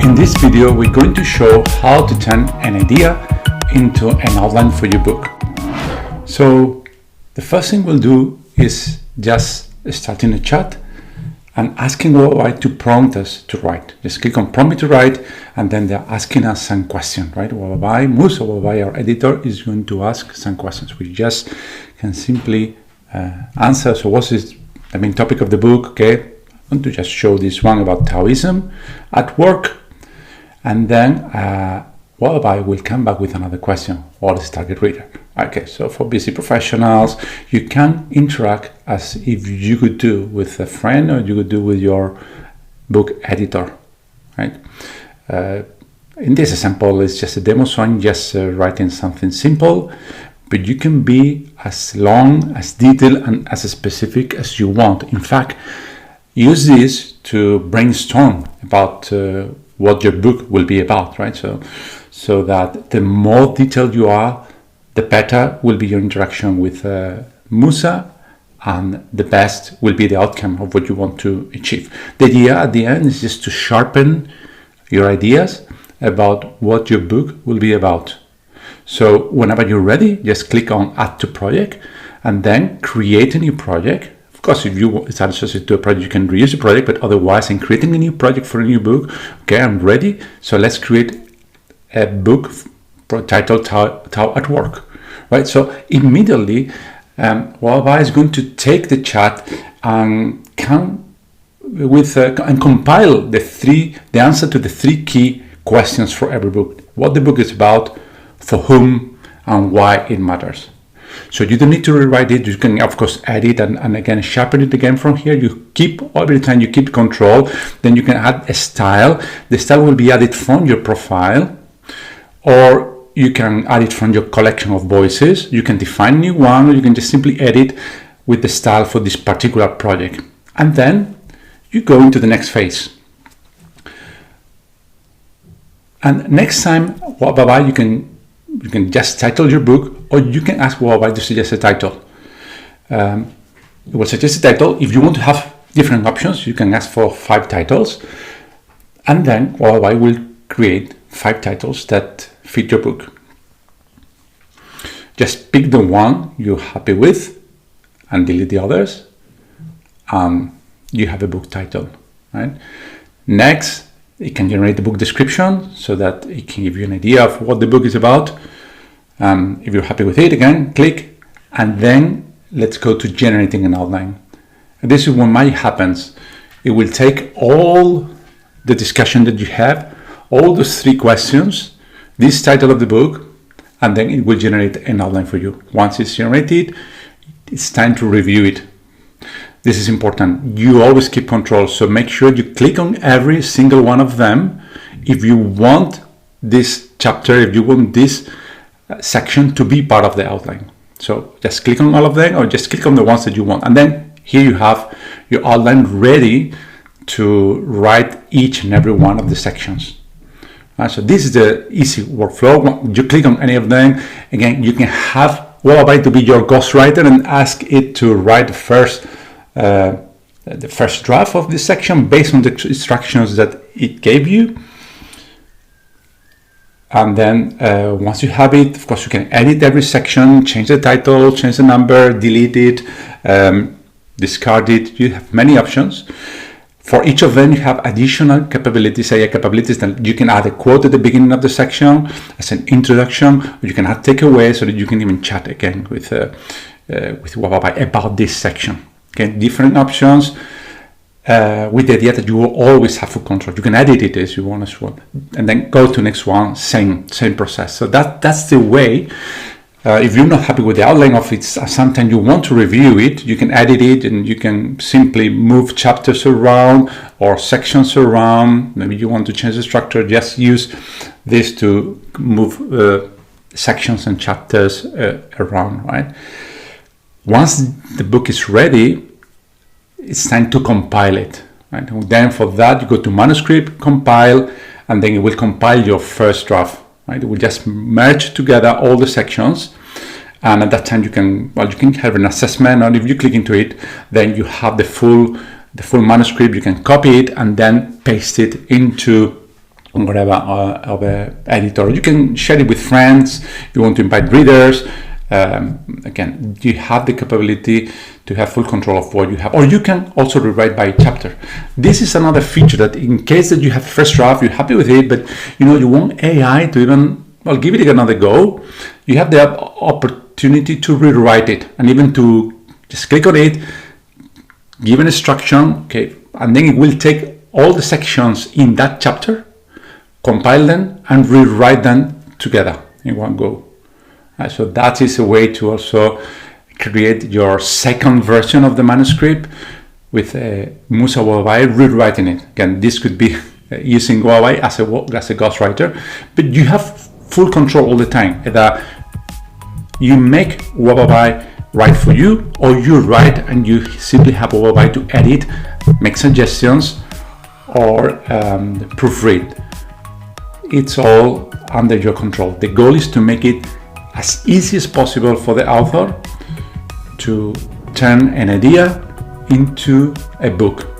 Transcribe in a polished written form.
In this video, we're going to show how to turn an idea into an outline for your book. So the first thing we'll do is just starting a chat and asking Wababai to prompt us to write. Just click on prompt me to write, and then they're asking us some questions, right? Wababai, Musa Wababai, our editor, is going to ask some questions. We just can simply answer. So what's the main topic of the book? Okay, I want to just show this one about Taoism at work. And then Wababai will come back with another question. What is target reader? Okay, so for busy professionals, you can interact as if you could do with a friend or you could do with your book editor, right? In this example, it's just a demo, so I'm just writing something simple, but you can be as long, as detailed, and as specific as you want. In fact, use this to brainstorm about what your book will be about, right? So that the more detailed you are, the better will be your interaction with Musa, and the best will be the outcome of what you want to achieve. The idea at the end is just to sharpen your ideas about what your book will be about. So whenever you're ready, just click on Add to Project and then create a new project. Of course, if you start associated to a project, you can reuse the project, but otherwise, I'm creating a new project for a new book. Okay, I'm ready. So let's create a book titled Tao at Work, right? So immediately, Wababai is going to take the chat and come with and compile the answer to the three key questions for every book: what the book is about, for whom, and why it matters. So you don't need to rewrite it. You can, of course, edit and again sharpen it again from here. You keep every time you keep control. Then you can add a style. The style will be added from your profile, or you can add it from your collection of voices. You can define a new one, or you can just simply edit with the style for this particular project. And then you go into the next phase. And next time, Wababai, you can just title your book, or you can ask Wababai to suggest a title. It will suggest a title. If you want to have different options, you can ask for 5 titles, and then Wababai will create 5 titles that fit your book. Just pick the one you're happy with and delete the others. You have a book title, right? Next, it can generate the book description so that it can give you an idea of what the book is about. If you're happy with it, again, click, and then let's go to generating an outline. And this is what might happens. It will take all the discussion that you have, all those 3 questions, this title of the book, and then it will generate an outline for you. Once it's generated, it's time to review it. This is important. You always keep control, so make sure you click on every single one of them if you want this chapter, if you want this section to be part of the outline. So just click on all of them, or just click on the ones that you want, and then here you have your outline ready to write each and every one of the sections. So this is the easy workflow. You click on any of them. Again, you can have Wababai to be your ghostwriter and ask it to write the first draft of this section based on the instructions that it gave you. And then once you have it, of course, you can edit every section, change the title, change the number, delete it, discard it. You have many options. For each of them, you have additional capabilities, AI capabilities, that you can add a quote at the beginning of the section as an introduction, or you can add takeaways, so that you can even chat again with Wababai about this section. Okay, different options with the idea that you will always have full control. You can edit it as you want as well, and then go to the next one, same process. So that's the way. If you're not happy with the outline of it, sometimes you want to review it, you can edit it, and you can simply move chapters around or sections around. Maybe you want to change the structure, just use this to move sections and chapters around, right? Once the book is ready, it's time to compile it, right? And then for that, you go to manuscript, compile, and then it will compile your first draft. Right? It will just merge together all the sections, and at that time you can have an assessment, or if you click into it, then you have the full manuscript. You can copy it and then paste it into whatever of an editor. You can share it with friends. You want to invite readers. Again, you have the capability to have full control of what you have, or you can also rewrite by chapter. This is another feature that, in case that you have first draft, you're happy with it, but you want AI to even, well, give it another go. You have the opportunity to rewrite it, and even to just click on it, give an instruction, okay, and then it will take all the sections in that chapter, compile them, and rewrite them together in one go. So that is a way to also create your second version of the manuscript with Musa Wababai rewriting it. Again, this could be using Wababai as a ghostwriter, but you have full control all the time. Either you make Wababai write for you, or you write and you simply have Wababai to edit, make suggestions, or proofread. It's all under your control. The goal is to make it as easy as possible for the author to turn an idea into a book.